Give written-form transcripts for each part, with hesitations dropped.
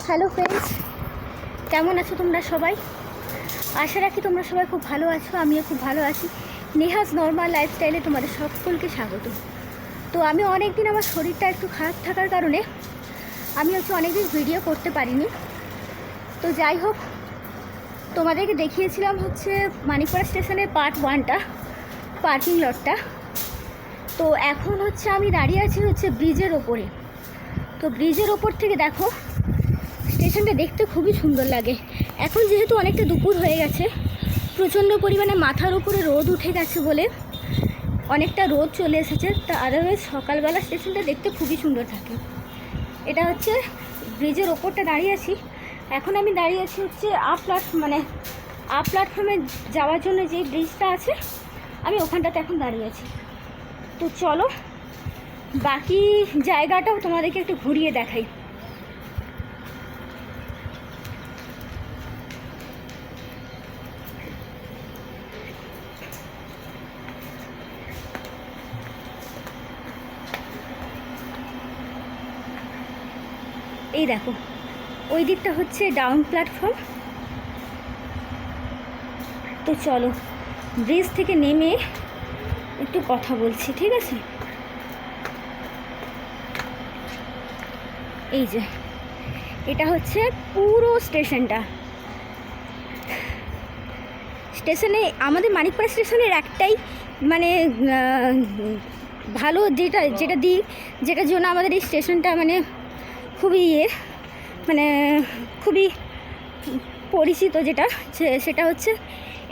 Hello friends, কেমন আছো তোমরা সবাই? আশা রাখি তোমরা সবাই খুব ভালো আছো। আমিও খুব ভালো আছি। নেহাজ নর্মাল লাইফস্টাইলে তোমাদের সকলকে স্বাগত। তো আমি অনেক দিন আমার শরীরটা একটু খারাপ থাকার কারণে আমি অনেক দিন ভিডিও করতে পারিনি। তো যাই হোক, তোমাদেরকে দেখিয়েছিলাম মানিকপাড়া স্টেশনের পার্ট 1টা, পার্কিং লটটা। তো এখন আমি দাঁড়িয়ে আছি ব্রিজের ওপরে। তো ব্রিজের ওপর থেকে দেখো স্টেশনটা দেখতে খুবই সুন্দর লাগে। এখন যেহেতু অনেকটা দুপুর হয়ে গেছে, প্রচণ্ড পরিমাণে মাথার উপরে রোদ উঠে গেছে বলে অনেকটা রোদ চলে এসেছে। তা আদারওয়াইজ সকালবেলা স্টেশনটা দেখতে খুবই সুন্দর থাকে। এটা ব্রিজের ওপরটা দাঁড়িয়ে আছি। এখন আমি দাঁড়িয়ে আছি আপ প্ল্যাটফর্মে যাওয়ার জন্য যে ব্রিজটা আছে, আমি ওখানটাতে এখন দাঁড়িয়ে আছি। তো চলো বাকি জায়গাটাও তোমাদেরকে একটু ঘুরিয়ে দেখাই। এই দেখো, ওই দিকটা ডাউন প্ল্যাটফর্ম। তো চলো ব্রিজ থেকে নেমে একটু কথা বলছি, ঠিক আছে? এই যে এটা পুরো স্টেশনটা। স্টেশনে আমাদের মানিকপাড়া স্টেশনের একটাই ভালো যেটার জন্য আমাদের এই স্টেশনটা খুবই খুবই পরিচিত, সেটা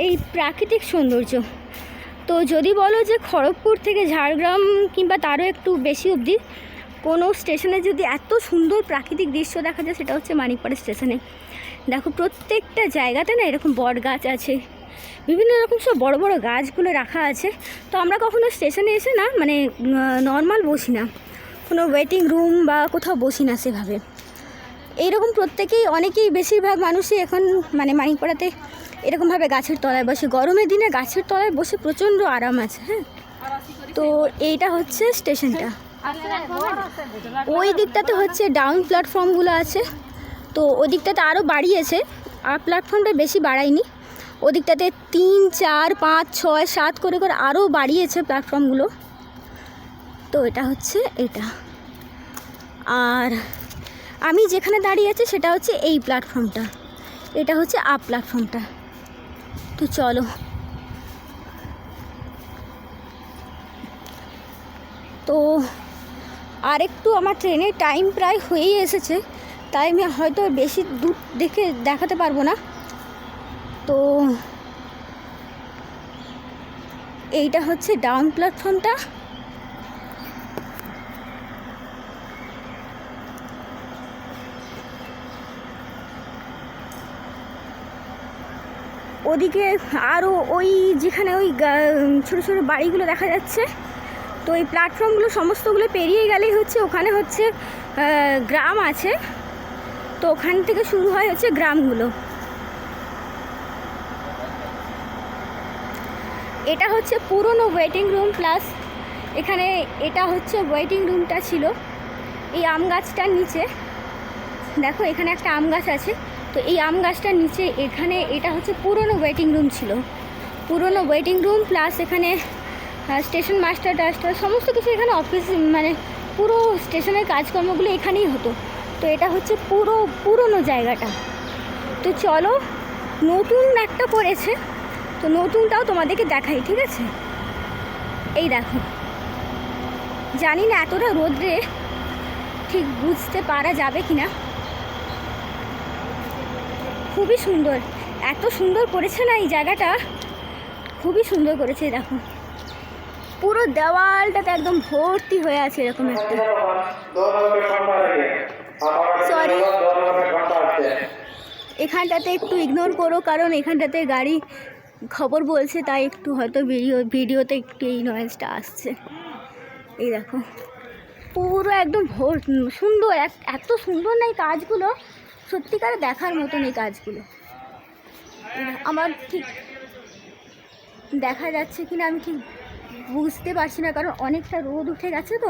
এই প্রাকৃতিক সৌন্দর্য। তো যদি বলো যে খড়গপুর থেকে ঝাড়গ্রাম কিংবা তারও একটু বেশি অবধি কোনো স্টেশনে যদি এত সুন্দর প্রাকৃতিক দৃশ্য দেখা যায়, সেটা মানিকপাড়া স্টেশনে। দেখো প্রত্যেকটা জায়গাতে না এরকম বট গাছ আছে, বিভিন্ন রকম সব বড় বড় গাছগুলো রাখা আছে। তো আমরা কখনো স্টেশনে এসে না নর্মাল বসি না, কোনো ওয়েটিং রুম বা কোথাও বসি না সেভাবে। এইরকম অনেকেই বেশিরভাগ মানুষই এখন মানিকপাড়াতে এরকমভাবে গাছের তলায় বসে। গরমের দিনে গাছের তলায় বসে প্রচণ্ড আরাম আছে। হ্যাঁ, তো এইটা স্টেশনটা। ওই দিকটাতে ডাউন প্ল্যাটফর্মগুলো আছে। তো ওই দিকটাতে আরও বাড়িয়েছে, আর প্ল্যাটফর্মটা বেশি বাড়ায়নি। ওদিকটাতে 3, 4, 5, 6, 7 করে আরও বাড়িয়েছে প্ল্যাটফর্মগুলো। তো এটা এটা। আর আমি যেখানে দাঁড়িয়ে আছি সেটা এই প্ল্যাটফর্মটা, এটা আপ প্ল্যাটফর্মটা। তো চলো তো আর একটু আমার ট্রেনের টাইম প্রায় হয়েই এসেছে, তাই আমি হয়তো বেশি দূর দেখাতে পারবো না। তো এইটা ডাউন প্ল্যাটফর্মটা। ওদিকে আরও যেখানে ছোটো ছোটো বাড়িগুলো দেখা যাচ্ছে। তো এই প্ল্যাটফর্মগুলো সমস্তগুলো পেরিয়ে গেলেই ওখানে গ্রাম আছে। তো ওখান থেকে শুরু হয় গ্রামগুলো। এটা পুরনো ওয়েটিং রুম, প্লাস এখানে এটা ওয়েটিং রুমটা ছিল এই আম গাছটার নিচে। দেখো এখানে একটা আম গাছ আছে। তো এই আম গাছটার নিচে এটা পুরনো ওয়েটিং রুম ছিল। পুরনো ওয়েটিং রুম প্লাস এখানে স্টেশন মাস্টার টাস্টার সমস্ত কিছু এখানে অফিস, পুরো স্টেশনের কাজকর্মগুলো এখানেই হতো। তো এটা পুরনো জায়গাটা। তো চলো নতুন একটা করেছে, তো নতুনটাও তোমাদেরকে দেখাই, ঠিক আছে? এই দেখো, জানি না এতটা রোদ্রে ঠিক বুঝতে পারা যাবে কিনা। খুবই সুন্দর, এত সুন্দর করেছে না এই জায়গাটা, খুবই সুন্দর করেছে। দেখো পুরো দেওয়ালটাতে একদম ভর্তি হয়ে আছে এরকম একটা। সরি, এখানটাতে একটু ইগনোর করো, কারণ এখানটাতে গাড়ি খবর বলছে, তাই একটু হয়তো ভিডিওতে একটু এই নয়েজটা আসছে। এই দেখো পুরো একদম সুন্দর, এত সুন্দর না এই কাজগুলো, সত্যিকারে দেখার মতন এই কাজগুলো। আমার ঠিক দেখা যাচ্ছে কিনা আমি ঠিক বুঝতে পারছি না, কারণ অনেকটা রোদ উঠে গেছে। তো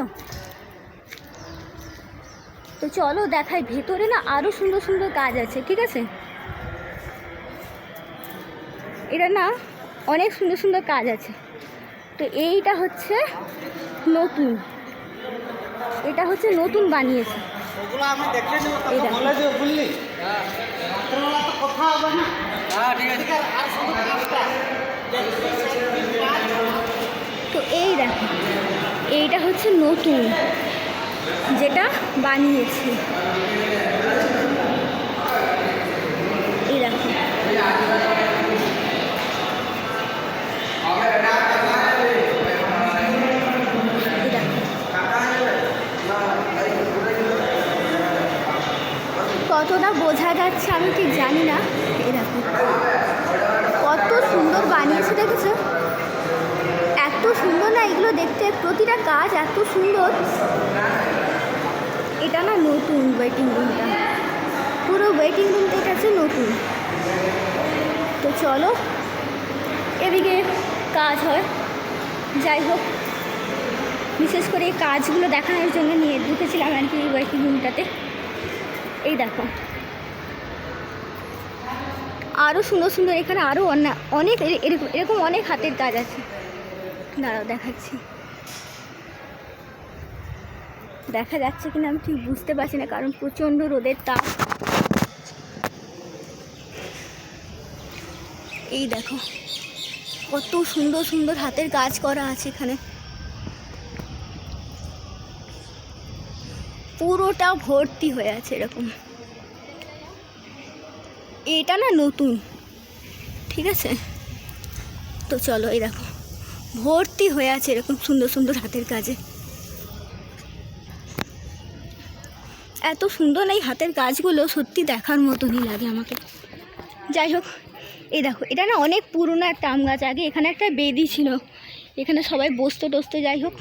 তো চলো দেখাই, ভেতরে না আরও সুন্দর সুন্দর কাজ আছে, ঠিক আছে? এটা না অনেক সুন্দর সুন্দর কাজ আছে। তো এইটা হচ্ছে নতুন, এটা হচ্ছে নতুন বানিয়েছে। তো এই দেখো, এইটা হচ্ছে নতুন যেটা বানিয়েছে, এই দেখো। কতটা বোঝা যাচ্ছে আমি ঠিক জানি না। এই দেখো কত সুন্দর বানিয়েছে, দেখেছো? এত সুন্দর না এগুলো দেখতে, প্রতিটা কাজ এত সুন্দর। এটা না নতুন ওয়েটিং রুমটা, পুরো ওয়েটিং রুমটা এটা হচ্ছে নতুন। তো চলো এদিকে কাজ হয়, যাই হোক বিশেষ করে এই কাজগুলো দেখানোর জন্য নিয়ে ঢুকেছিলাম আর কি এই ওয়েটিং রুমটাতে। এই দেখো আরও সুন্দর সুন্দর, এখানে আরও অনেক এরকম অনেক হাতের কাজ আছে। দাঁড়াও দেখাচ্ছি, দেখা যাচ্ছে কিনা আমি ঠিক বুঝতে পারছি না কারণ প্রচণ্ড রোদের তাপ। এই দেখো কত সুন্দর সুন্দর হাতের কাজ করা আছে এখানে, পুরোটা ভর্তি হয়ে আছে এরকম। এটা না নতুন, ঠিক আছে? তো চলো এই দেখো ভর্তি হয়ে আছে এরকম সুন্দর সুন্দর হাতের কাজে। এত সুন্দর এই হাতের কাজগুলো, সত্যি দেখার মতনই লাগে আমাকে। যাই হোক এই দেখো, এটা না অনেক পুরনো একটা আম গাছ, আগে এখানে একটা বেদি ছিল, এখানে সবাই বসতো টসতো। যাই হোক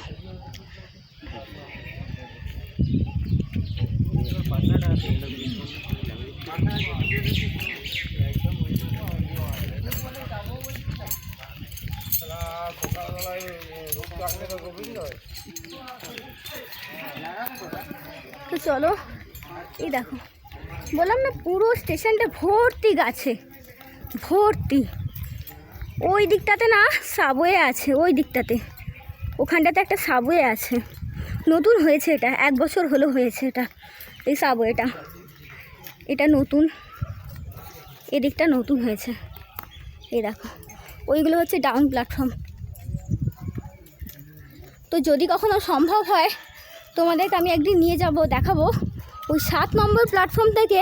তো চলো এই দেখো, বললাম না পুরো স্টেশনটা ভর্তি গাছে, ভর্তি। ওই দিকটাতে না সাবওয়ে আছে, ওই দিকটাতে, ওখানটাতে একটা সাবওয়ে আছে, নতুন হয়েছে এটা, 1 বছর হলো হয়েছে এটা, এই সাবওয়েটা এটা নতুন, এদিকটা নতুন হয়েছে। এই দেখো ওইগুলো হচ্ছে ডাউন প্ল্যাটফর্ম। তো যদি কখনো সম্ভব হয় তোমাদেরকে আমি একদিন নিয়ে যাব, দেখাবো। ওই 7 নম্বর প্ল্যাটফর্ম থেকে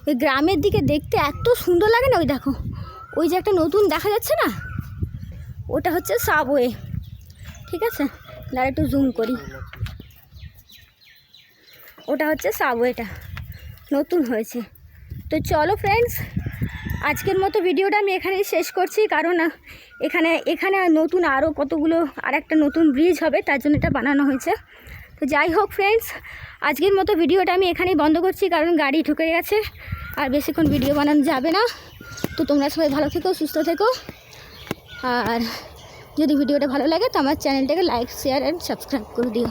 ওই গ্রামের দিকে দেখতে এত সুন্দর লাগে না। ওই দেখো ওই যে একটা নতুন দেখা যাচ্ছে না, ওটা হচ্ছে সাবওয়ে, ঠিক আছে? দাঁড়া একটু জুম করি, ওটা হচ্ছে সাবওয়েটা, নতুন হয়েছে। তো চলো ফ্রেন্ডস, আজকের মতো ভিডিওটা আমি এখানেই শেষ করছি, কারণ এখানে নতুন আরও কতগুলো আর একটা নতুন ব্রিজ হবে, তার জন্য এটা বানানো হয়েছে। তো যাই হোক ফ্রেন্ডস, আজকের মতো ভিডিওটা আমি এখানেই বন্ধ করছি, কারণ গাড়ি ঢুকে গেছে আর বেশিক্ষণ ভিডিও বানানো যাবে না। তো তোমরা সবাই ভালো থেকো, সুস্থ থেকো, আর যদি ভিডিওটা ভালো লাগে তো আমার চ্যানেলটাকে লাইক, শেয়ার অ্যান্ড সাবস্ক্রাইব করে দিও।